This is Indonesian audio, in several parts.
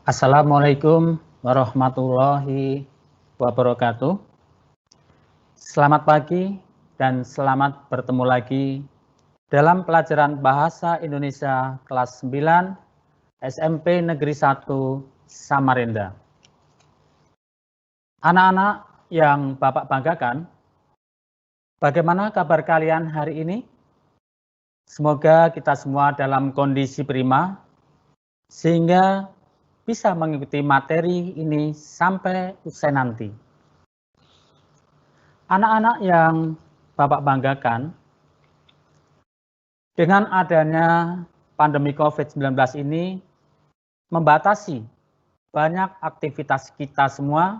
Assalamualaikum warahmatullahi wabarakatuh. Selamat pagi dan selamat bertemu lagi dalam pelajaran Bahasa Indonesia kelas 9 SMP Negeri 1 Samarinda. Anak-anak yang Bapak banggakan, bagaimana kabar kalian hari ini? Semoga kita semua dalam kondisi prima sehingga bisa mengikuti materi ini sampai usai nanti. Anak-anak yang Bapak banggakan, dengan adanya pandemi COVID-19 ini membatasi banyak aktivitas kita semua,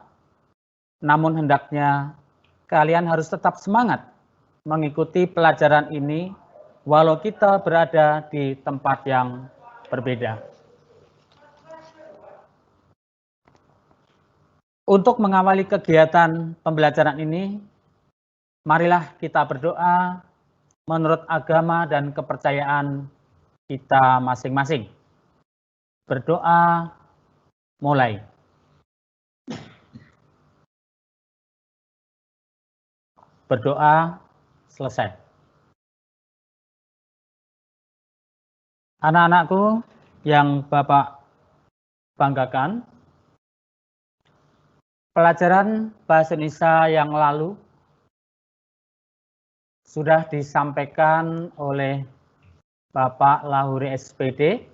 namun hendaknya kalian harus tetap semangat mengikuti pelajaran ini walau kita berada di tempat yang berbeda. Untuk mengawali kegiatan pembelajaran ini, marilah kita berdoa menurut agama dan kepercayaan kita masing-masing. Berdoa mulai. Berdoa selesai. Anak-anakku yang Bapak banggakan, pelajaran Bahasa Indonesia yang lalu sudah disampaikan oleh Bapak Lahuri SPD,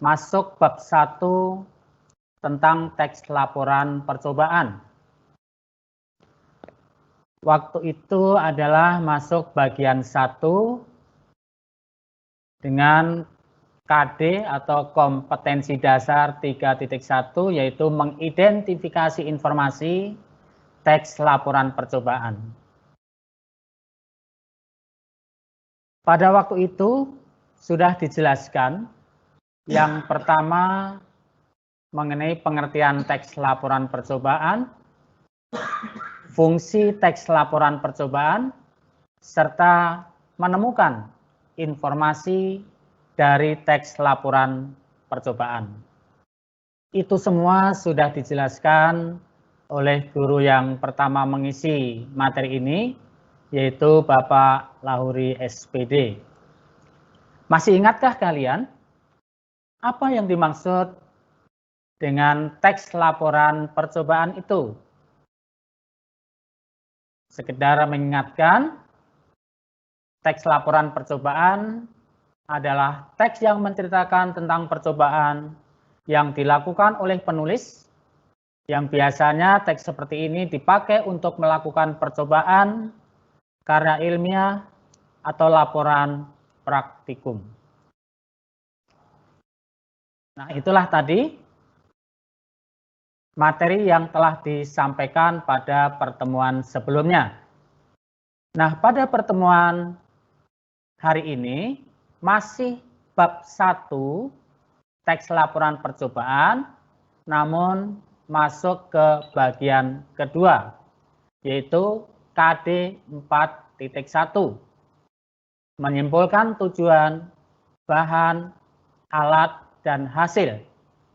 masuk bab 1 tentang teks laporan percobaan. Waktu itu adalah masuk bagian 1 dengan KD atau kompetensi dasar 3.1, yaitu mengidentifikasi informasi teks laporan percobaan. Pada waktu itu sudah dijelaskan yang pertama mengenai pengertian teks laporan percobaan, fungsi teks laporan percobaan, serta menemukan informasi dari teks laporan percobaan. Itu semua sudah dijelaskan oleh guru yang pertama mengisi materi ini, yaitu Bapak Lahuri SPD. Masih ingatkah kalian apa yang dimaksud dengan teks laporan percobaan itu? Sekedar mengingatkan, teks laporan percobaan adalah teks yang menceritakan tentang percobaan yang dilakukan oleh penulis, yang biasanya teks seperti ini dipakai untuk melakukan percobaan karya ilmiah atau laporan praktikum. Nah, itulah tadi materi yang telah disampaikan pada pertemuan sebelumnya. Nah, pada pertemuan hari ini masih bab 1 teks laporan percobaan, namun masuk ke bagian kedua, yaitu KD 4.1, menyimpulkan tujuan, bahan, alat, dan hasil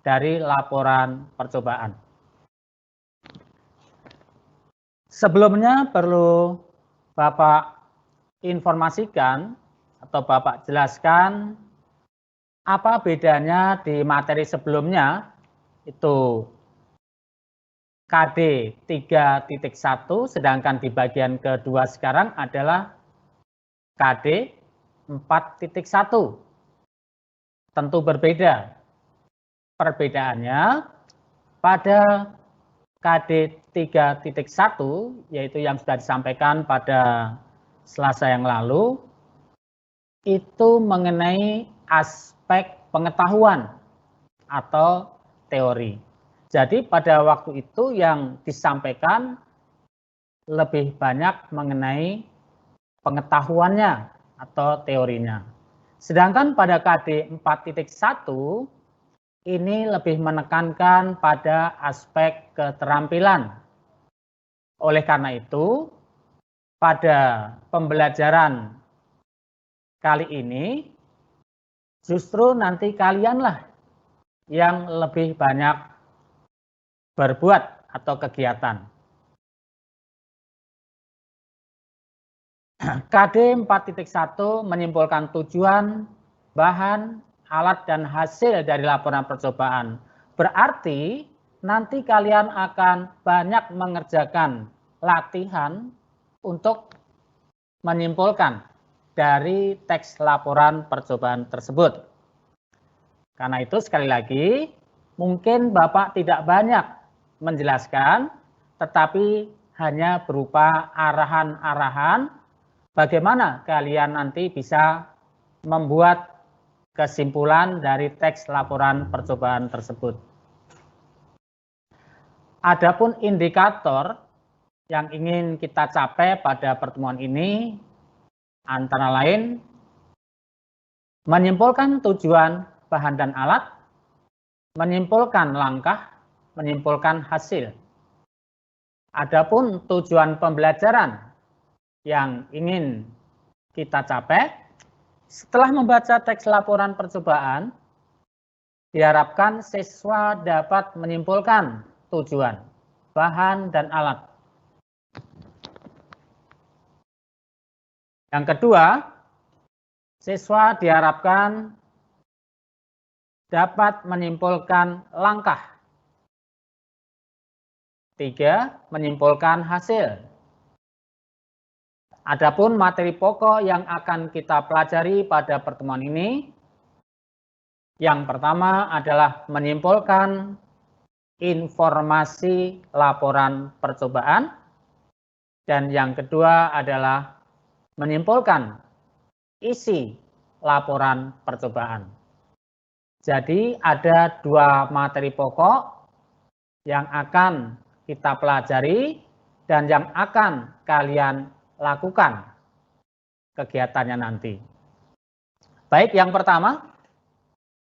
dari laporan percobaan. Sebelumnya perlu Bapak informasikan atau Bapak jelaskan apa bedanya di materi sebelumnya, itu KD 3.1, sedangkan di bagian kedua sekarang adalah KD 4.1. Tentu berbeda. Perbedaannya pada KD 3.1, yaitu yang sudah disampaikan pada Selasa yang lalu, itu mengenai aspek pengetahuan atau teori. Jadi pada waktu itu yang disampaikan lebih banyak mengenai pengetahuannya atau teorinya. Sedangkan pada KD 4.1 ini lebih menekankan pada aspek keterampilan. Oleh karena itu, pada pembelajaran kali ini justru nanti kalianlah yang lebih banyak berbuat atau kegiatan. KD 4.1 menyimpulkan tujuan, bahan, alat, dan hasil dari laporan percobaan. Berarti nanti kalian akan banyak mengerjakan latihan untuk menyimpulkan dari teks laporan percobaan tersebut. Karena itu sekali lagi, mungkin Bapak tidak banyak menjelaskan, tetapi hanya berupa arahan-arahan bagaimana kalian nanti bisa membuat kesimpulan dari teks laporan percobaan tersebut. Adapun indikator yang ingin kita capai pada pertemuan ini antara lain menyimpulkan tujuan, bahan dan alat, menyimpulkan langkah, menyimpulkan hasil. Adapun tujuan pembelajaran yang ingin kita capai, setelah membaca teks laporan percobaan, diharapkan siswa dapat menyimpulkan tujuan, bahan, dan alat. Yang kedua, siswa diharapkan dapat menyimpulkan langkah. 3, menyimpulkan hasil. Adapun materi pokok yang akan kita pelajari pada pertemuan ini, yang pertama adalah menyimpulkan informasi laporan percobaan, dan yang kedua adalah menyimpulkan isi laporan percobaan. Jadi ada 2 materi pokok yang akan kita pelajari dan yang akan kalian lakukan kegiatannya nanti. Baik, yang pertama,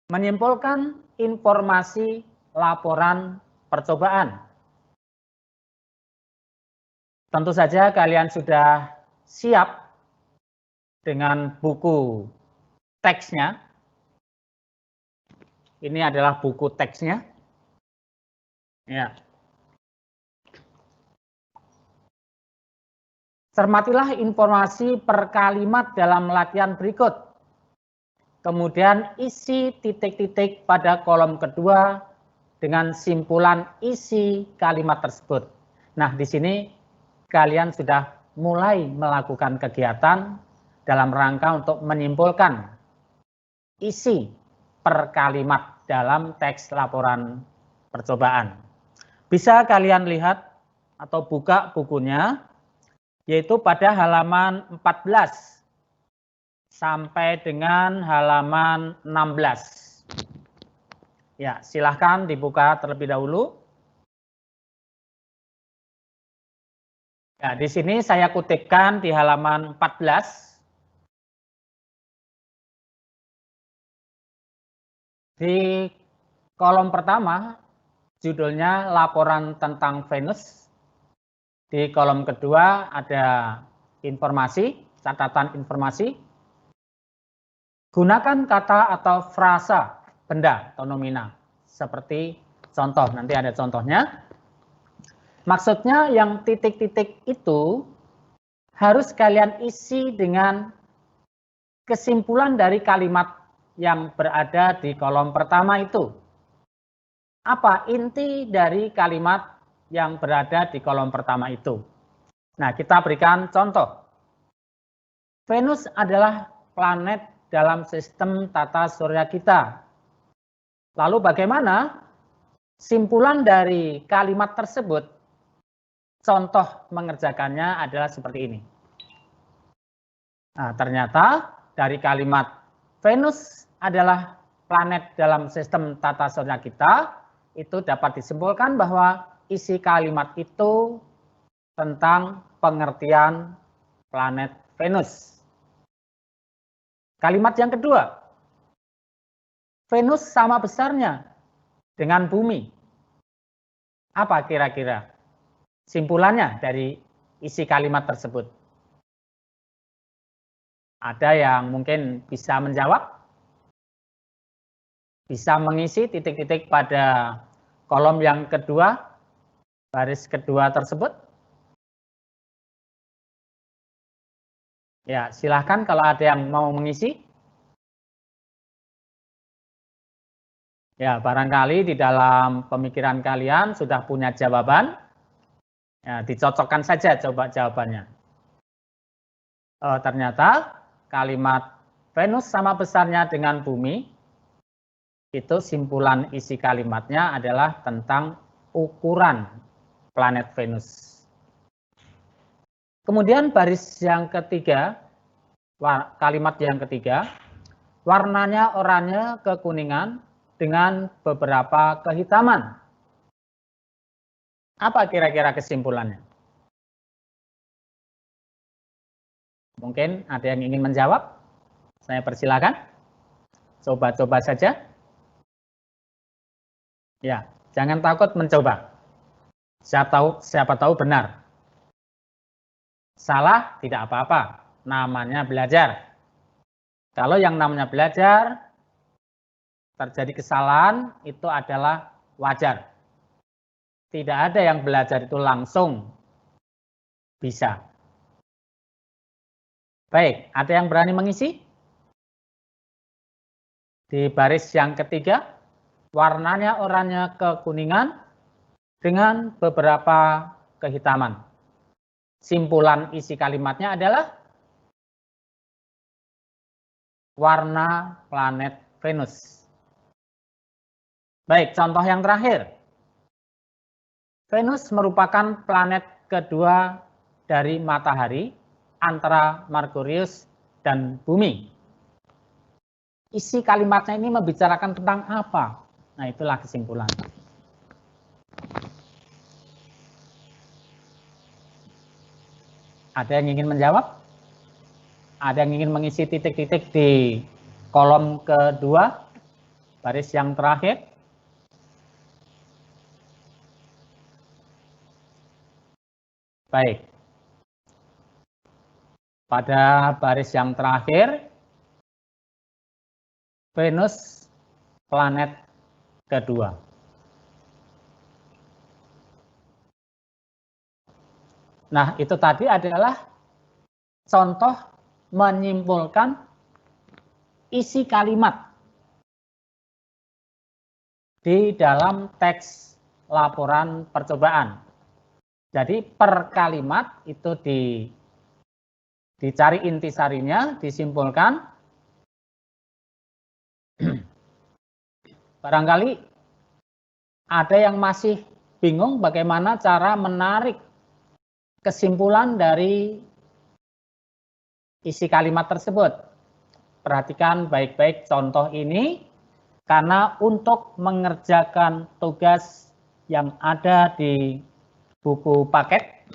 menyimpulkan informasi laporan percobaan. Tentu saja kalian sudah siap dengan buku teksnya. Ini adalah buku teksnya. Ya. Cermatilah informasi per kalimat dalam latihan berikut. Kemudian isi titik-titik pada kolom kedua dengan simpulan isi kalimat tersebut. Nah, di sini kalian sudah mulai melakukan kegiatan dalam rangka untuk menyimpulkan isi per kalimat dalam teks laporan percobaan. Bisa kalian lihat atau buka bukunya, yaitu pada halaman 14 sampai dengan halaman 16. Ya, silahkan dibuka terlebih dahulu. Ya, di sini saya kutipkan di halaman 14. Di kolom pertama, judulnya laporan tentang Venus. Di kolom kedua ada informasi, catatan informasi. Gunakan kata atau frasa benda atau nomina. Seperti contoh, nanti ada contohnya. Maksudnya yang titik-titik itu harus kalian isi dengan kesimpulan dari kalimat yang berada di kolom pertama itu. Apa inti dari kalimat yang berada di kolom pertama itu? Nah, kita berikan contoh. Venus adalah planet dalam sistem tata surya kita. Lalu bagaimana simpulan dari kalimat tersebut? Contoh mengerjakannya adalah seperti ini. Nah, ternyata dari kalimat Venus adalah planet dalam sistem tata surya kita, itu dapat disimpulkan bahwa isi kalimat itu tentang pengertian planet Venus. Kalimat yang kedua, Venus sama besarnya dengan bumi. Apa kira-kira simpulannya dari isi kalimat tersebut? Ada yang mungkin bisa menjawab? bisa mengisi titik-titik pada kolom yang kedua, baris kedua tersebut? Ya, silahkan kalau ada yang mau mengisi. Ya, barangkali di dalam pemikiran kalian sudah punya jawaban. Ya, dicocokkan saja coba jawabannya. Ternyata kalimat Venus sama besarnya dengan bumi, itu simpulan isi kalimatnya adalah tentang ukuran planet Venus. Kemudian baris yang ketiga, kalimat yang ketiga, warnanya oranye kekuningan dengan beberapa kehitaman. Apa kira-kira kesimpulannya? Mungkin ada yang ingin menjawab? Saya persilakan. Coba-coba saja. Ya, jangan takut mencoba. Siapa tahu benar. Salah tidak apa-apa. Namanya belajar. Kalau yang namanya belajar, terjadi kesalahan, itu adalah wajar. Tidak ada yang belajar itu langsung bisa. Baik, ada yang berani mengisi? Di baris yang ketiga, warnanya oranye kekuningan dengan beberapa kehitaman. Simpulan isi kalimatnya adalah warna planet Venus. Baik, contoh yang terakhir. Venus merupakan planet kedua dari matahari antara Merkurius dan bumi. Isi kalimatnya ini membicarakan tentang apa? Nah, itulah kesimpulan. Ada yang ingin menjawab? Ada yang ingin mengisi titik-titik di kolom kedua, baris yang terakhir? Baik. Pada baris yang terakhir, Venus planet kedua. Nah, itu tadi adalah contoh menyimpulkan isi kalimat di dalam teks laporan percobaan. Jadi per kalimat itu dicari intisarinya, disimpulkan. Barangkali ada yang masih bingung bagaimana cara menarik kesimpulan dari isi kalimat tersebut. Perhatikan baik-baik contoh ini, karena untuk mengerjakan tugas yang ada di buku paket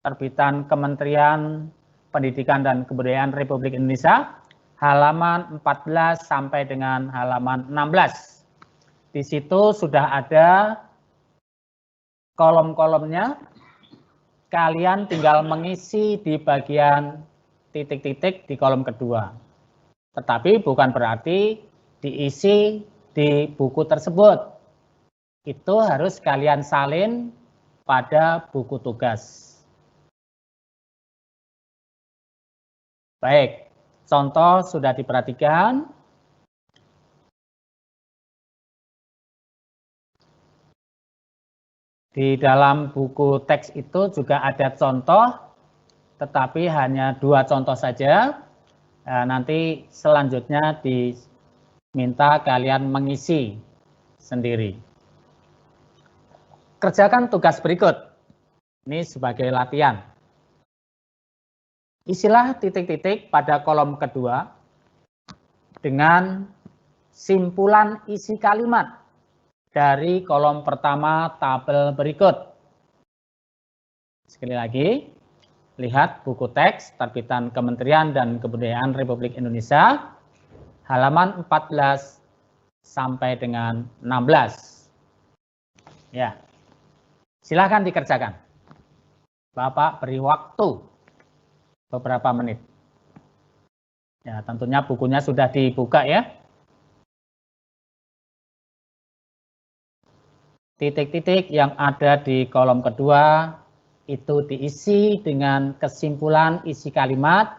terbitan Kementerian Pendidikan dan Kebudayaan Republik Indonesia, halaman 14 sampai dengan halaman 16. Di situ sudah ada kolom-kolomnya, kalian tinggal mengisi di bagian titik-titik di kolom kedua. Tetapi bukan berarti diisi di buku tersebut. Itu harus kalian salin pada buku tugas. Baik, contoh sudah diperhatikan. Di dalam buku teks itu juga ada contoh, tetapi hanya 2 contoh saja. Nah, nanti selanjutnya diminta kalian mengisi sendiri. Kerjakan tugas berikut. Ini sebagai latihan. Isilah titik-titik pada kolom kedua dengan simpulan isi kalimat dari kolom pertama tabel berikut. Sekali lagi, lihat buku teks terbitan Kementerian dan Kebudayaan Republik Indonesia, halaman 14 sampai dengan 16. Ya, silakan dikerjakan. Bapak beri waktu beberapa menit. Ya, tentunya bukunya sudah dibuka ya. titik-titik yang ada di kolom kedua itu diisi dengan kesimpulan isi kalimat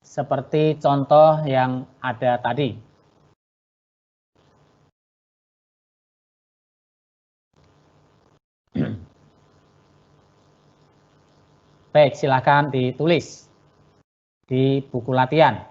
seperti contoh yang ada tadi. Baik, silakan ditulis di buku latihan.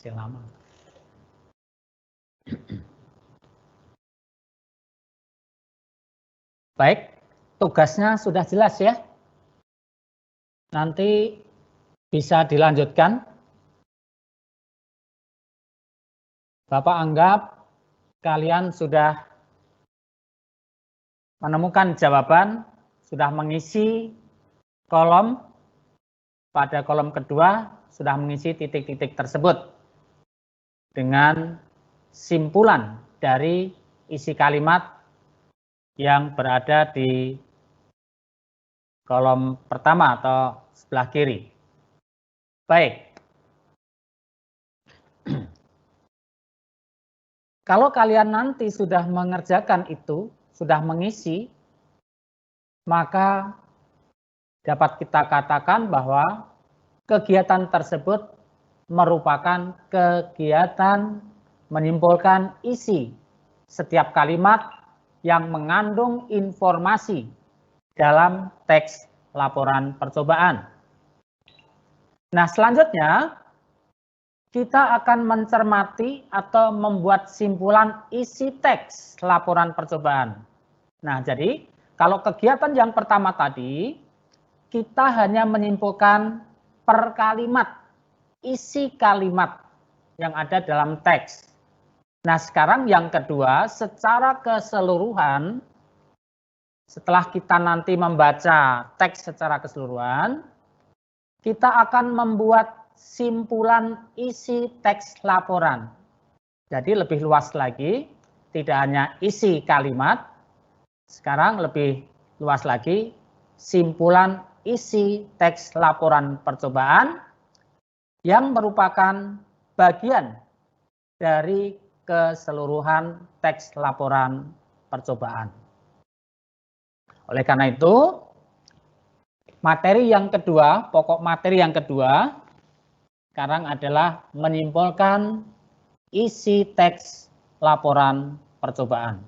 Masih lama. Baik, tugasnya sudah jelas ya. Nanti bisa dilanjutkan. Bapak anggap kalian sudah menemukan jawaban, sudah mengisi kolom, pada kolom kedua sudah mengisi titik-titik tersebut dengan simpulan dari isi kalimat yang berada di kolom pertama atau sebelah kiri. Baik. Kalau kalian nanti sudah mengerjakan itu, sudah mengisi, maka dapat kita katakan bahwa kegiatan tersebut merupakan kegiatan menyimpulkan isi setiap kalimat yang mengandung informasi dalam teks laporan percobaan. Nah, selanjutnya kita akan mencermati atau membuat simpulan isi teks laporan percobaan. Nah, jadi kalau kegiatan yang pertama tadi, kita hanya menyimpulkan per kalimat, isi kalimat yang ada dalam teks. Nah, sekarang yang kedua, secara keseluruhan, setelah kita nanti membaca teks secara keseluruhan, kita akan membuat simpulan isi teks laporan. Jadi lebih luas lagi, tidak hanya isi kalimat, sekarang lebih luas lagi, simpulan isi teks laporan percobaan yang merupakan bagian dari keseluruhan teks laporan percobaan. Oleh karena itu, materi yang kedua, pokok materi yang kedua, sekarang adalah menyimpulkan isi teks laporan percobaan.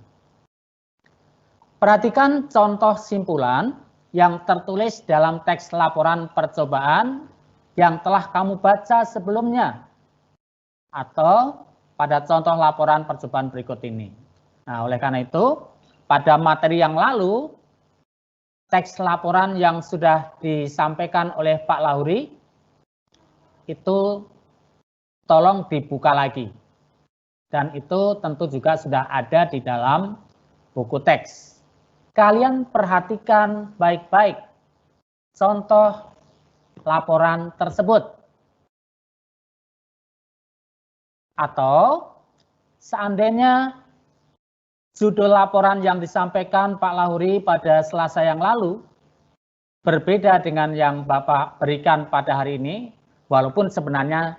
Perhatikan contoh simpulan yang tertulis dalam teks laporan percobaan yang telah kamu baca sebelumnya atau pada contoh laporan percobaan berikut ini. Nah, oleh karena itu, pada materi yang lalu, teks laporan yang sudah disampaikan oleh Pak Lauri itu tolong dibuka lagi. Dan itu tentu juga sudah ada di dalam buku teks. Kalian perhatikan baik-baik contoh laporan tersebut. Atau seandainya judul laporan yang disampaikan Pak Lauri pada Selasa yang lalu berbeda dengan yang Bapak berikan pada hari ini, walaupun sebenarnya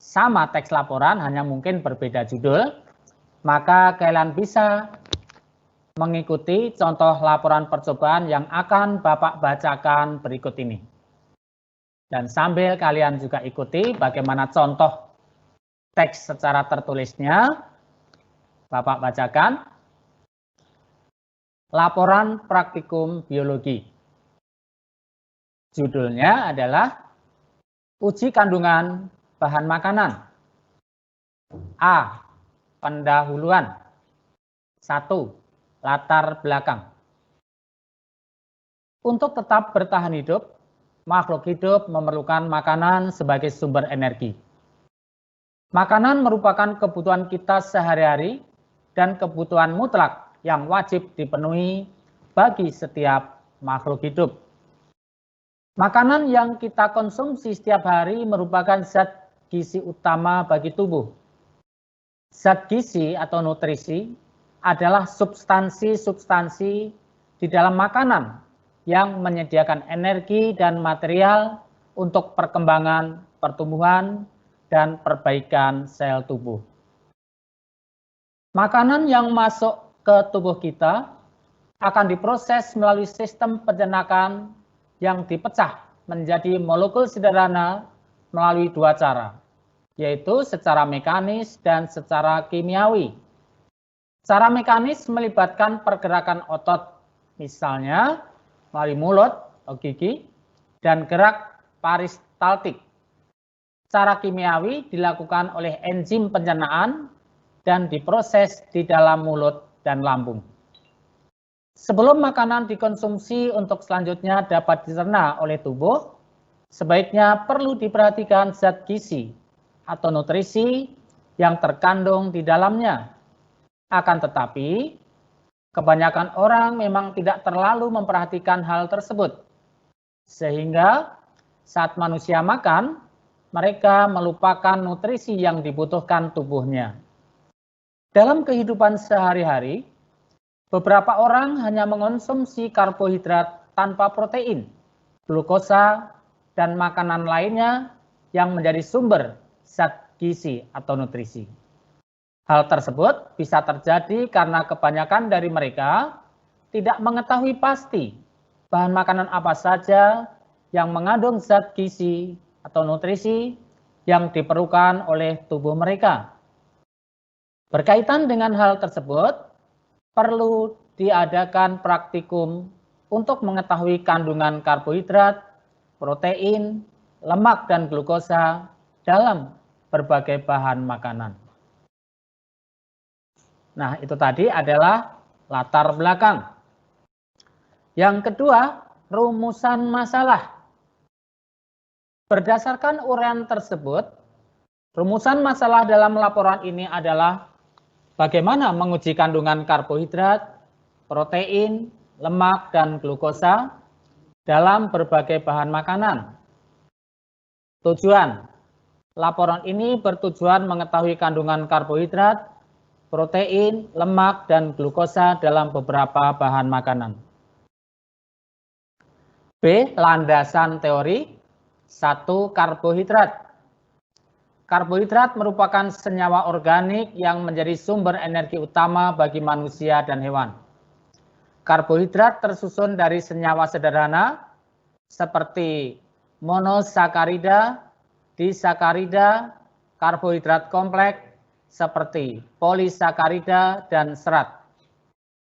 sama teks laporan, hanya mungkin berbeda judul, maka kalian bisa mengikuti contoh laporan percobaan yang akan Bapak bacakan berikut ini. Dan sambil kalian juga ikuti bagaimana contoh teks secara tertulisnya, Bapak bacakan. Laporan praktikum biologi. Judulnya adalah uji kandungan bahan makanan. A. Pendahuluan. 1. Latar belakang. Untuk tetap bertahan hidup, makhluk hidup memerlukan makanan sebagai sumber energi. Makanan merupakan kebutuhan kita sehari-hari dan kebutuhan mutlak yang wajib dipenuhi bagi setiap makhluk hidup. Makanan yang kita konsumsi setiap hari merupakan zat gizi utama bagi tubuh. Zat gizi atau nutrisi adalah substansi-substansi di dalam makanan yang menyediakan energi dan material untuk perkembangan, pertumbuhan, dan perbaikan sel tubuh. Makanan yang masuk ke tubuh kita akan diproses melalui sistem pencernaan yang dipecah menjadi molekul sederhana melalui dua cara, yaitu secara mekanis dan secara kimiawi. Secara mekanis melibatkan pergerakan otot, misalnya melalui mulut atau gigi, dan gerak peristaltik. Secara kimiawi dilakukan oleh enzim pencernaan dan diproses di dalam mulut dan lambung. Sebelum makanan dikonsumsi untuk selanjutnya dapat dicerna oleh tubuh, sebaiknya perlu diperhatikan zat gizi atau nutrisi yang terkandung di dalamnya. Akan tetapi, kebanyakan orang memang tidak terlalu memperhatikan hal tersebut. Sehingga saat manusia makan, mereka melupakan nutrisi yang dibutuhkan tubuhnya. Dalam kehidupan sehari-hari, beberapa orang hanya mengonsumsi karbohidrat tanpa protein, glukosa, dan makanan lainnya yang menjadi sumber zat gizi atau nutrisi. Hal tersebut bisa terjadi karena kebanyakan dari mereka tidak mengetahui pasti bahan makanan apa saja yang mengandung zat gizi atau nutrisi yang diperlukan oleh tubuh mereka. Berkaitan dengan hal tersebut, perlu diadakan praktikum untuk mengetahui kandungan karbohidrat, protein, lemak, dan glukosa dalam berbagai bahan makanan. Nah, itu tadi adalah latar belakang. Yang kedua, rumusan masalah. Berdasarkan uraian tersebut, rumusan masalah dalam laporan ini adalah bagaimana menguji kandungan karbohidrat, protein, lemak, dan glukosa dalam berbagai bahan makanan. Tujuan, laporan ini bertujuan mengetahui kandungan karbohidrat, protein, lemak, dan glukosa dalam beberapa bahan makanan. B. Landasan teori. 1. Karbohidrat. Karbohidrat merupakan senyawa organik yang menjadi sumber energi utama bagi manusia dan hewan. Karbohidrat tersusun dari senyawa sederhana seperti monosakarida, disakarida, karbohidrat kompleks seperti polisakarida, dan serat.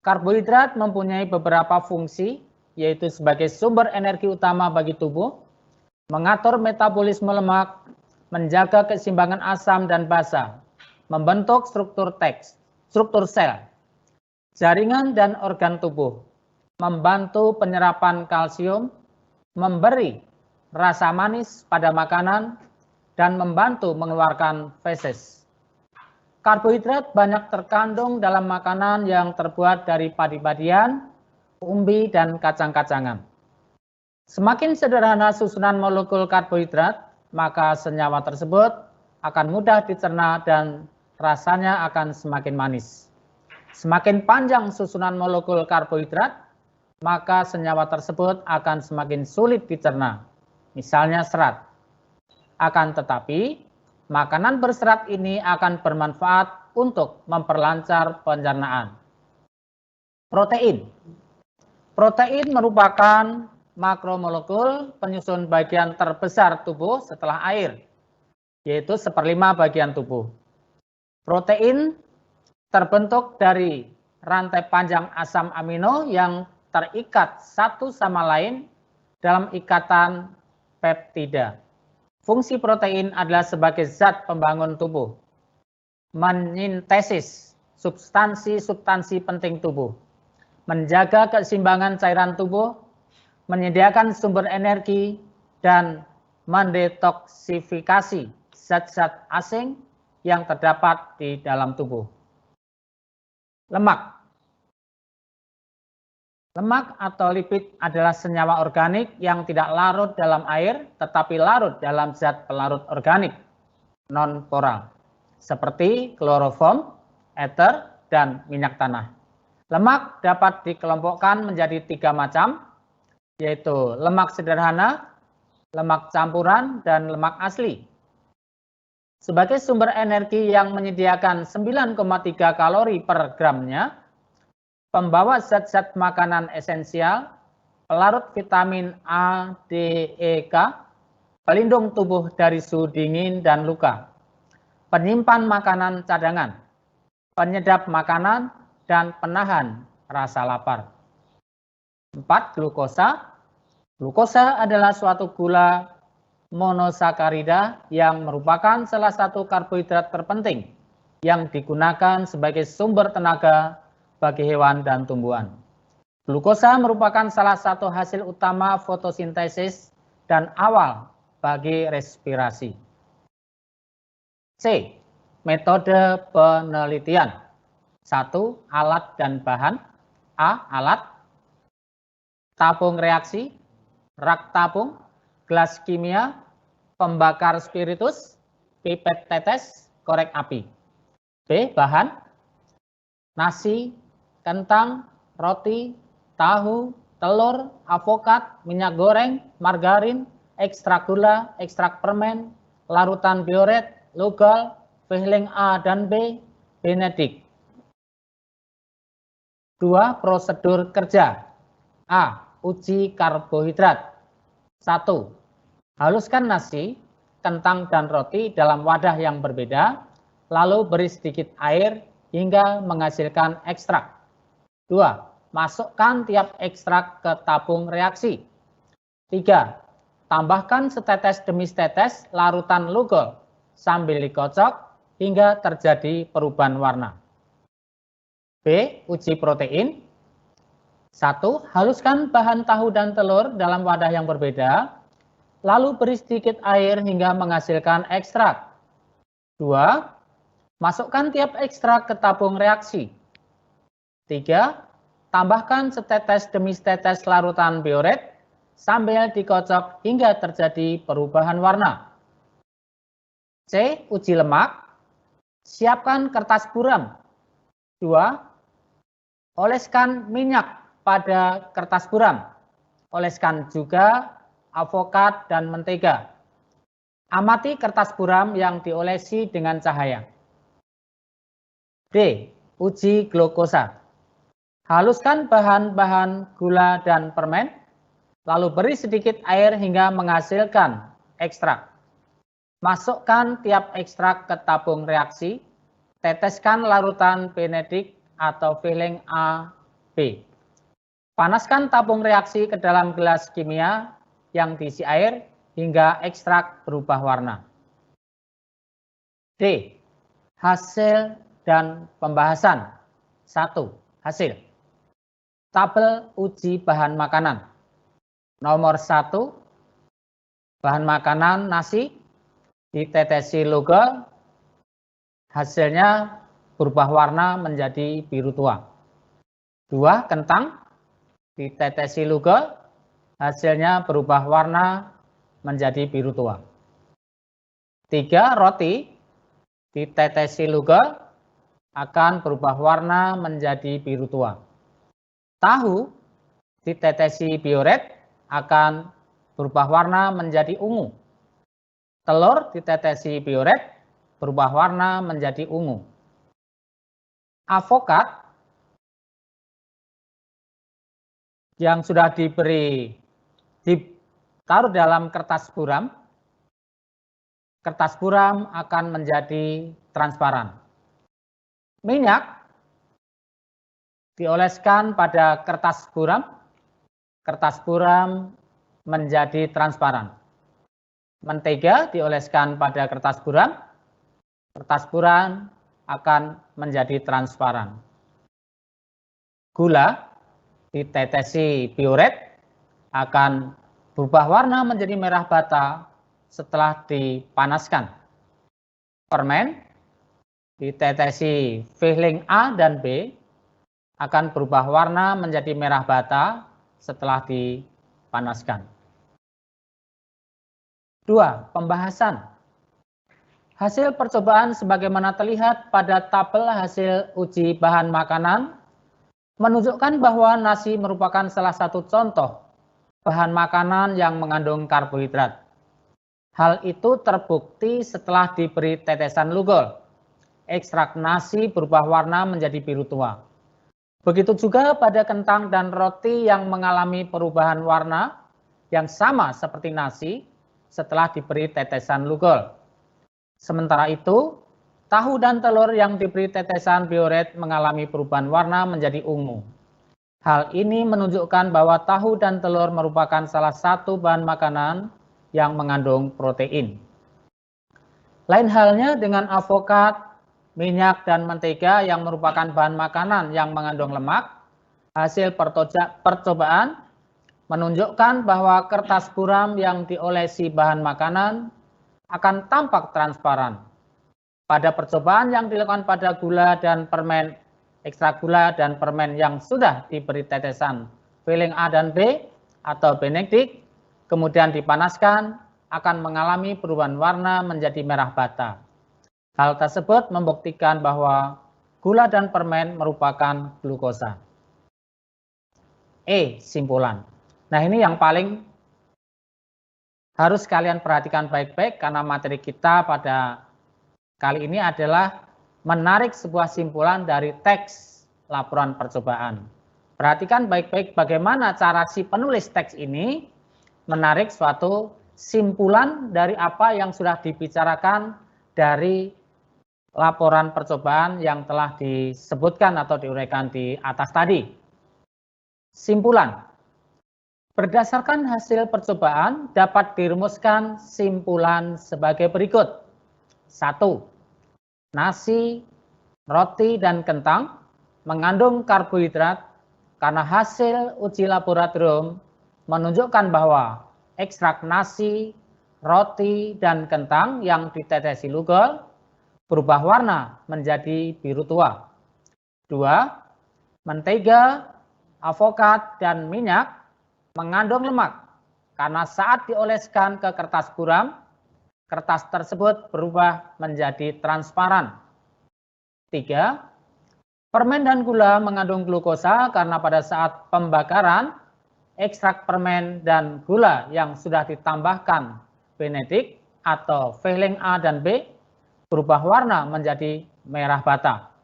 Karbohidrat mempunyai beberapa fungsi, yaitu sebagai sumber energi utama bagi tubuh, mengatur metabolisme lemak, menjaga keseimbangan asam dan basa, membentuk struktur sel, jaringan dan organ tubuh, membantu penyerapan kalsium, memberi rasa manis pada makanan, dan membantu mengeluarkan feses. Karbohidrat banyak terkandung dalam makanan yang terbuat dari padi-padian, umbi, dan kacang-kacangan. Semakin sederhana susunan molekul karbohidrat, maka senyawa tersebut akan mudah dicerna dan rasanya akan semakin manis. Semakin panjang susunan molekul karbohidrat, maka senyawa tersebut akan semakin sulit dicerna, misalnya serat. Akan tetapi, makanan berserat ini akan bermanfaat untuk memperlancar pencernaan. Protein. Protein merupakan makromolekul penyusun bagian terbesar tubuh setelah air, yaitu 1/5 bagian tubuh. Protein terbentuk dari rantai panjang asam amino yang terikat satu sama lain dalam ikatan peptida. Fungsi protein adalah sebagai zat pembangun tubuh, menyintesis substansi-substansi penting tubuh, menjaga keseimbangan cairan tubuh, menyediakan sumber energi, dan mendetoksifikasi zat-zat asing yang terdapat di dalam tubuh. Lemak. Lemak atau lipid adalah senyawa organik yang tidak larut dalam air, tetapi larut dalam zat pelarut organik non-poral, seperti kloroform, ether, dan minyak tanah. Lemak dapat dikelompokkan menjadi 3 macam, yaitu lemak sederhana, lemak campuran, dan lemak asli. Sebagai sumber energi yang menyediakan 9,3 kalori per gramnya, pembawa zat-zat makanan esensial, pelarut vitamin A, D, E, K, pelindung tubuh dari suhu dingin dan luka, penyimpan makanan cadangan, penyedap makanan, dan penahan rasa lapar. 4. Glukosa. Glukosa adalah suatu gula monosakarida yang merupakan salah satu karbohidrat terpenting yang digunakan sebagai sumber tenaga bagi hewan dan tumbuhan. Glukosa merupakan salah satu hasil utama fotosintesis dan awal bagi respirasi. C. Metode penelitian. 1. Alat dan bahan. A. Alat. Tabung reaksi, rak tabung, gelas kimia, pembakar spiritus, pipet tetes, korek api. B. Bahan. Nasi, kentang, roti, tahu, telur, avokat, minyak goreng, margarin, ekstrak gula, ekstrak permen, larutan bioret, logal, Vehling A dan B, Benedict. 2. Prosedur kerja. A. Uji karbohidrat. 1. Haluskan nasi, kentang, dan roti dalam wadah yang berbeda, lalu beri sedikit air hingga menghasilkan ekstrak. 2. Masukkan tiap ekstrak ke tabung reaksi. 3. Tambahkan setetes demi setetes larutan lugol sambil dikocok hingga terjadi perubahan warna. B. Uji protein. 1. Haluskan bahan tahu dan telur dalam wadah yang berbeda, lalu beri sedikit air hingga menghasilkan ekstrak. 2. Masukkan tiap ekstrak ke tabung reaksi. 3. Tambahkan setetes demi setetes larutan bioret sambil dikocok hingga terjadi perubahan warna. C. Uji lemak. Siapkan kertas buram. 2. Oleskan minyak pada kertas buram. Oleskan juga avokat dan mentega. Amati kertas buram yang diolesi dengan cahaya. D. Uji glukosa. Haluskan bahan-bahan gula dan permen, lalu beri sedikit air hingga menghasilkan ekstrak. Masukkan tiap ekstrak ke tabung reaksi, teteskan larutan Benedict atau Vehling A, B. Panaskan tabung reaksi ke dalam gelas kimia yang diisi air hingga ekstrak berubah warna. D. Hasil dan pembahasan. 1. Hasil. Tabel uji bahan makanan. Nomor 1. Bahan makanan nasi, ditetesi lugol, hasilnya berubah warna menjadi biru tua. 2. Kentang, ditetesi lugol, hasilnya berubah warna menjadi biru tua. 3. Roti, ditetesi lugol, akan berubah warna menjadi biru tua. Tahu, ditetesi bioret, akan berubah warna menjadi ungu. Telur, ditetesi bioret, berubah warna menjadi ungu. Avokat yang sudah ditaruh dalam kertas buram akan menjadi transparan. Minyak dioleskan pada kertas buram menjadi transparan. Mentega dioleskan pada kertas buram akan menjadi transparan. Gula ditetesi bioret akan berubah warna menjadi merah bata setelah dipanaskan. Permen ditetesi Vehling A dan B akan berubah warna menjadi merah bata setelah dipanaskan. 2. Pembahasan. Hasil percobaan sebagaimana terlihat pada tabel hasil uji bahan makanan menunjukkan bahwa nasi merupakan salah satu contoh bahan makanan yang mengandung karbohidrat. Hal itu terbukti setelah diberi tetesan lugol. Ekstrak nasi berubah warna menjadi biru tua. Begitu juga pada kentang dan roti yang mengalami perubahan warna yang sama seperti nasi setelah diberi tetesan lugol. Sementara itu, tahu dan telur yang diberi tetesan bioret mengalami perubahan warna menjadi ungu. Hal ini menunjukkan bahwa tahu dan telur merupakan salah satu bahan makanan yang mengandung protein. Lain halnya dengan avokat, minyak, dan mentega yang merupakan bahan makanan yang mengandung lemak. Hasil percobaan menunjukkan bahwa kertas buram yang diolesi bahan makanan akan tampak transparan. Pada percobaan yang dilakukan pada gula dan permen, ekstrak gula dan permen yang sudah diberi tetesan filling A dan B atau benektik, kemudian dipanaskan, akan mengalami perubahan warna menjadi merah bata. Hal tersebut membuktikan bahwa gula dan permen merupakan glukosa. Simpulan. Nah, ini yang paling harus kalian perhatikan baik-baik karena materi kita pada kali ini adalah menarik sebuah simpulan dari teks laporan percobaan. Perhatikan baik-baik bagaimana cara si penulis teks ini menarik suatu simpulan dari apa yang sudah dibicarakan dari laporan percobaan yang telah disebutkan atau diuraikan di atas tadi. Simpulan. Berdasarkan hasil percobaan dapat dirumuskan simpulan sebagai berikut. 1. Nasi, roti, dan kentang mengandung karbohidrat karena hasil uji laboratorium menunjukkan bahwa ekstrak nasi, roti, dan kentang yang ditetesi lugol berubah warna menjadi biru tua. 2. Mentega, avokat, dan minyak mengandung lemak karena saat dioleskan ke kertas buram, kertas tersebut berubah menjadi transparan. 3. Permen dan gula mengandung glukosa karena pada saat pembakaran, ekstrak permen dan gula yang sudah ditambahkan benektik atau filling A dan B berubah warna menjadi merah bata.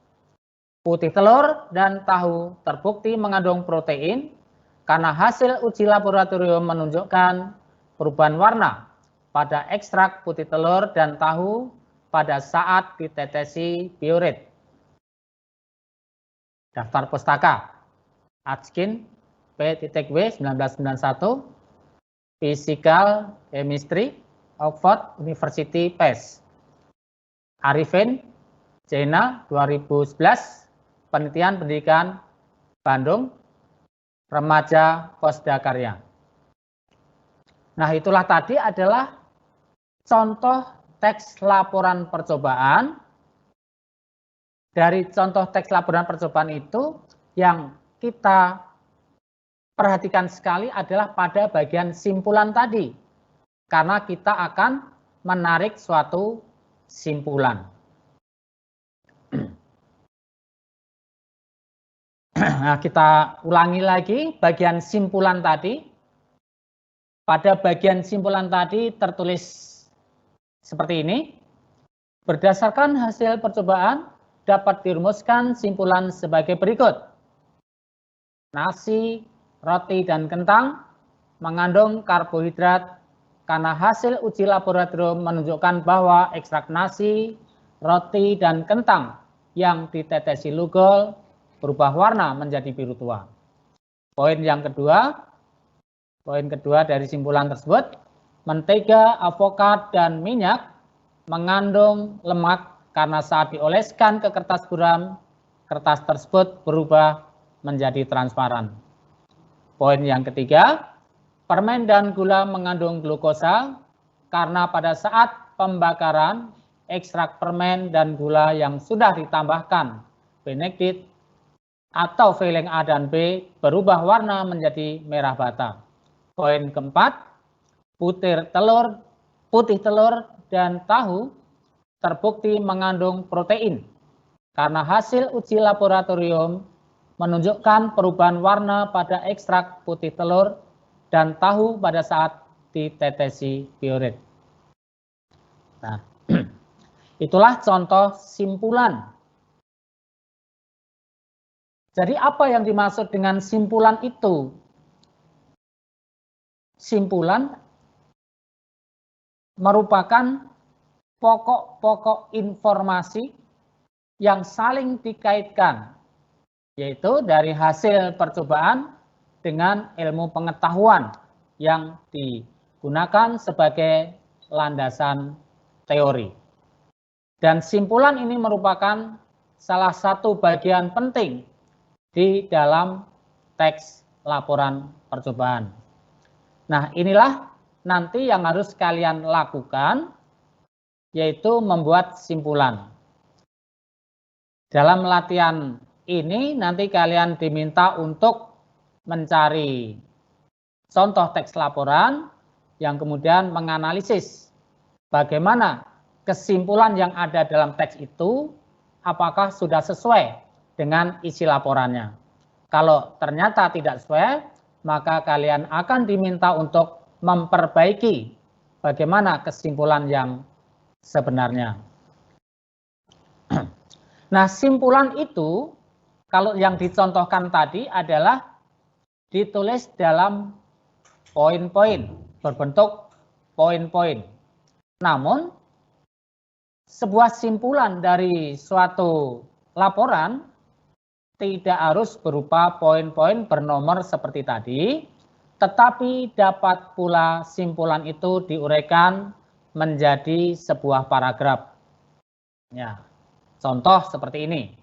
Putih telur dan tahu terbukti mengandung protein karena hasil uji laboratorium menunjukkan perubahan warna pada ekstrak putih telur dan tahu pada saat ditetesi bioret. Daftar pustaka Atskin P.W 1991 Physical Chemistry Oxford University Press. Arifin Jaina 2011 Penelitian Pendidikan Bandung Remaja Kosda Karya. Nah, itulah tadi adalah contoh teks laporan percobaan. Dari contoh teks laporan percobaan itu yang kita perhatikan sekali adalah pada bagian simpulan tadi. Karena kita akan menarik suatu simpulan. Nah, kita ulangi lagi bagian simpulan tadi. Pada bagian simpulan tadi tertulis seperti ini. Berdasarkan hasil percobaan dapat dirumuskan simpulan sebagai berikut. Nasi, roti, dan kentang mengandung karbohidrat karena hasil uji laboratorium menunjukkan bahwa ekstrak nasi, roti, dan kentang yang ditetesi lugol berubah warna menjadi biru tua. Poin kedua dari simpulan tersebut, mentega, avokat, dan minyak mengandung lemak karena saat dioleskan ke kertas buram, kertas tersebut berubah menjadi transparan. Poin yang ketiga, permen dan gula mengandung glukosa karena pada saat pembakaran, ekstrak permen dan gula yang sudah ditambahkan benektit atau filling A dan B berubah warna menjadi merah bata. Poin keempat, putih telur dan tahu terbukti mengandung protein karena hasil uji laboratorium menunjukkan perubahan warna pada ekstrak putih telur dan tahu pada saat ditetesi bioret. Nah, itulah contoh simpulan. Jadi apa yang dimaksud dengan simpulan itu? Simpulan merupakan pokok-pokok informasi yang saling dikaitkan, yaitu dari hasil percobaan dengan ilmu pengetahuan yang digunakan sebagai landasan teori. Dan simpulan ini merupakan salah satu bagian penting di dalam teks laporan percobaan. Nah, inilah nanti yang harus kalian lakukan, yaitu membuat simpulan. Dalam latihan ini nanti kalian diminta untuk mencari contoh teks laporan yang kemudian menganalisis bagaimana kesimpulan yang ada dalam teks itu apakah sudah sesuai dengan isi laporannya. Kalau ternyata tidak sesuai, maka kalian akan diminta untuk memperbaiki bagaimana kesimpulan yang sebenarnya. Nah, simpulan itu kalau yang dicontohkan tadi adalah ditulis dalam poin-poin, berbentuk poin-poin. Namun, sebuah simpulan dari suatu laporan tidak harus berupa poin-poin bernomor seperti tadi, tetapi dapat pula simpulan itu diuraikan menjadi sebuah paragraf. Ya, contoh seperti ini.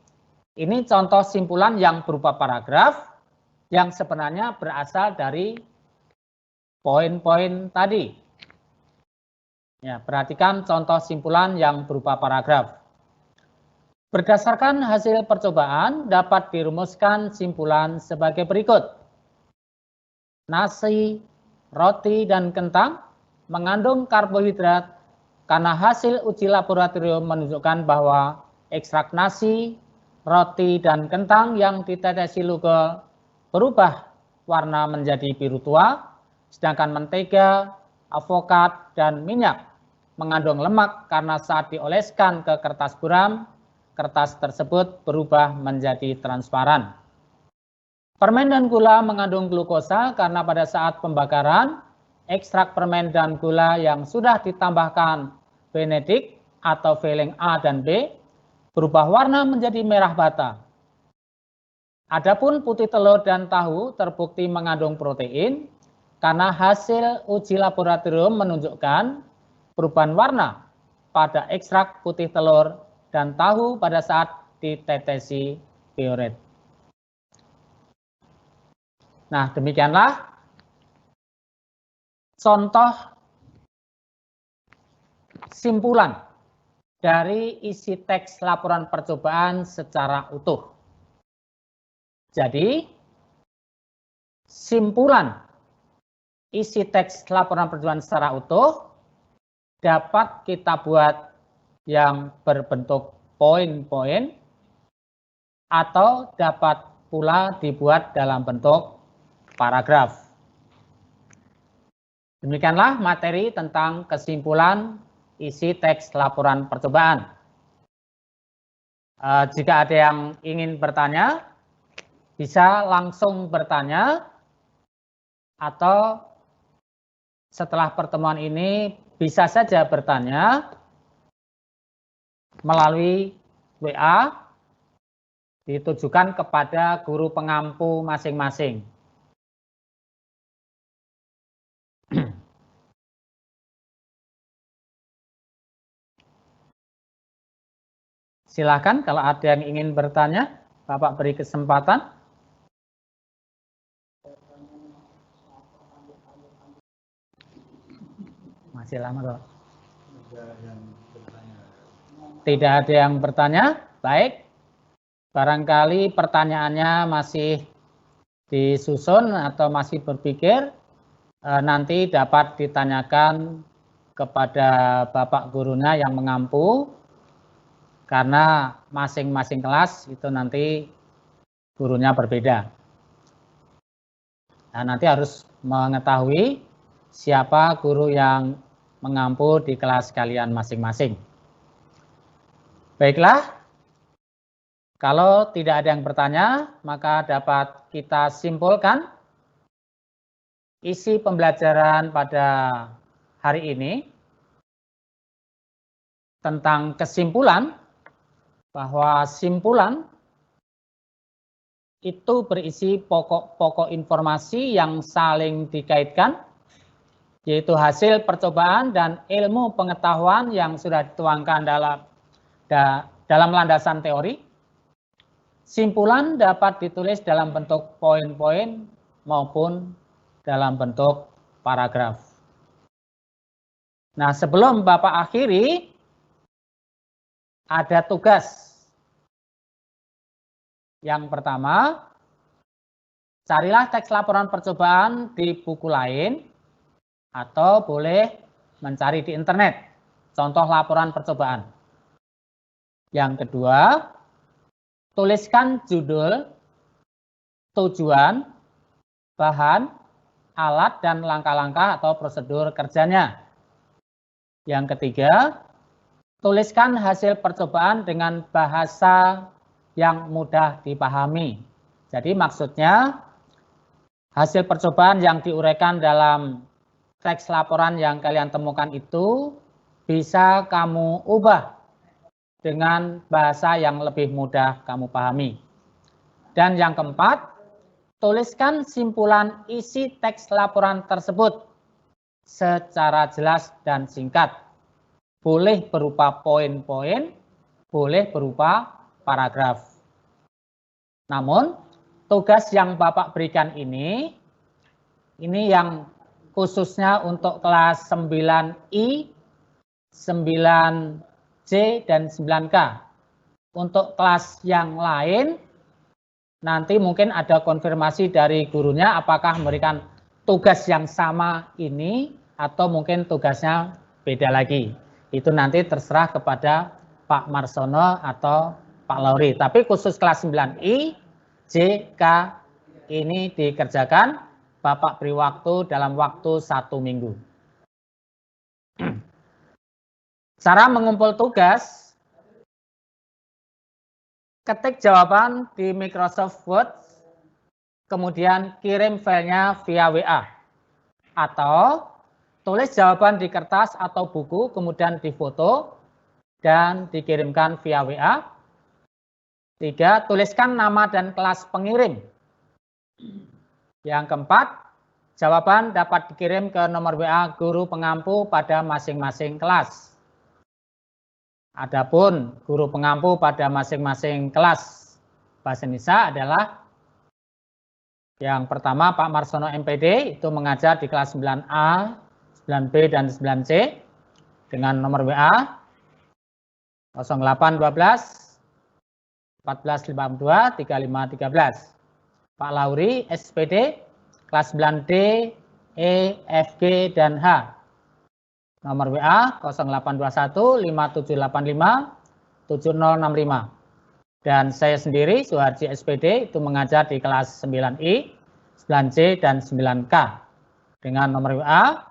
Ini contoh simpulan yang berupa paragraf yang sebenarnya berasal dari poin-poin tadi. Ya, perhatikan contoh simpulan yang berupa paragraf. Berdasarkan hasil percobaan dapat dirumuskan simpulan sebagai berikut. Nasi, roti, dan kentang mengandung karbohidrat karena hasil uji laboratorium menunjukkan bahwa ekstrak nasi, roti, dan kentang yang ditetesi Lugol berubah warna menjadi biru tua, sedangkan mentega, avokat, dan minyak mengandung lemak karena saat dioleskan ke kertas buram, kertas tersebut berubah menjadi transparan. Permen dan gula mengandung glukosa karena pada saat pembakaran, ekstrak permen dan gula yang sudah ditambahkan Benedict atau filling A dan B berubah warna menjadi merah bata. Adapun putih telur dan tahu terbukti mengandung protein karena hasil uji laboratorium menunjukkan perubahan warna pada ekstrak putih telur dan tahu pada saat ditetesi bioret. Nah, demikianlah contoh simpulan dari isi teks laporan percobaan secara utuh. Jadi, simpulan isi teks laporan percobaan secara utuh dapat kita buat yang berbentuk poin-poin atau dapat pula dibuat dalam bentuk paragraf. Demikianlah materi tentang kesimpulan isi teks laporan percobaan. Jika ada yang ingin bertanya, bisa langsung bertanya atau setelah pertemuan ini bisa saja bertanya melalui WA ditujukan kepada guru pengampu masing-masing. Silakan kalau ada yang ingin bertanya, Bapak beri kesempatan. Masih lama, Pak. Tidak ada yang bertanya? Baik. Barangkali pertanyaannya masih disusun atau masih berpikir, nanti dapat ditanyakan kepada Bapak gurunya yang mengampu karena masing-masing kelas itu nanti gurunya berbeda. Nah, nanti harus mengetahui siapa guru yang mengampu di kelas kalian masing-masing. Baiklah, kalau tidak ada yang bertanya, maka dapat kita simpulkan isi pembelajaran pada hari ini tentang kesimpulan, bahwa simpulan itu berisi pokok-pokok informasi yang saling dikaitkan, yaitu hasil percobaan dan ilmu pengetahuan yang sudah dituangkan dalam landasan teori. Simpulan dapat ditulis dalam bentuk poin-poin maupun dalam bentuk paragraf. Nah, sebelum Bapak akhiri, ada tugas. Yang pertama, carilah teks laporan percobaan di buku lain atau boleh mencari di internet, contoh laporan percobaan. Yang kedua, tuliskan judul, tujuan, bahan, alat, dan langkah-langkah atau prosedur kerjanya. Yang ketiga, tuliskan hasil percobaan dengan bahasa yang mudah dipahami. Jadi maksudnya hasil percobaan yang diuraikan dalam teks laporan yang kalian temukan itu bisa kamu ubah dengan bahasa yang lebih mudah kamu pahami. Dan yang keempat, tuliskan simpulan isi teks laporan tersebut secara jelas dan singkat. Boleh berupa poin-poin, boleh berupa paragraf. Namun, tugas yang Bapak berikan ini yang khususnya untuk kelas 9I, 9C, dan 9K. Untuk kelas yang lain, nanti mungkin ada konfirmasi dari gurunya apakah memberikan tugas yang sama ini atau mungkin tugasnya beda lagi. Itu nanti terserah kepada Pak Marsono atau Pak Lauri. Tapi khusus kelas 9I, J, K ini dikerjakan, Bapak beri waktu dalam waktu 1 minggu. Cara mengumpul tugas, ketik jawaban di Microsoft Word, kemudian kirim filenya via WA. Atau tulis jawaban di kertas atau buku, kemudian difoto dan dikirimkan via WA. 3. Tuliskan nama dan kelas pengirim. Yang keempat, jawaban dapat dikirim ke nomor WA guru pengampu pada masing-masing kelas. Adapun guru pengampu pada masing-masing kelas Bahasa Indonesia adalah yang pertama Pak Marsono MPD, itu mengajar di kelas 9A, 9B, dan 9C dengan nomor WA 0812 1452 3513. Pak Lauri SPD kelas 9D, E, FG, dan H. Nomor WA 0821 5785 7065. Dan saya sendiri Suharji SPD itu mengajar di kelas 9I, 9C, dan 9K dengan nomor WA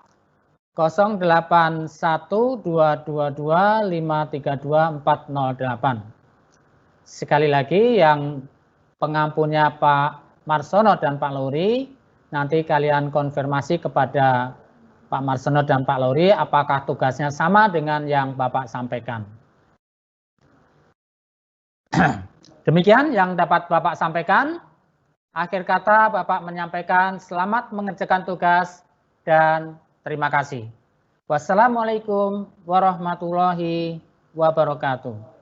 081222532408. Sekali lagi, yang pengampunya Pak Marsono dan Pak Lauri, nanti kalian konfirmasi kepada Pak Marsono dan Pak Lauri apakah tugasnya sama dengan yang Bapak sampaikan. Demikian yang dapat Bapak sampaikan. Akhir kata Bapak menyampaikan selamat mengerjakan tugas dan terima kasih. Wassalamualaikum warahmatullahi wabarakatuh.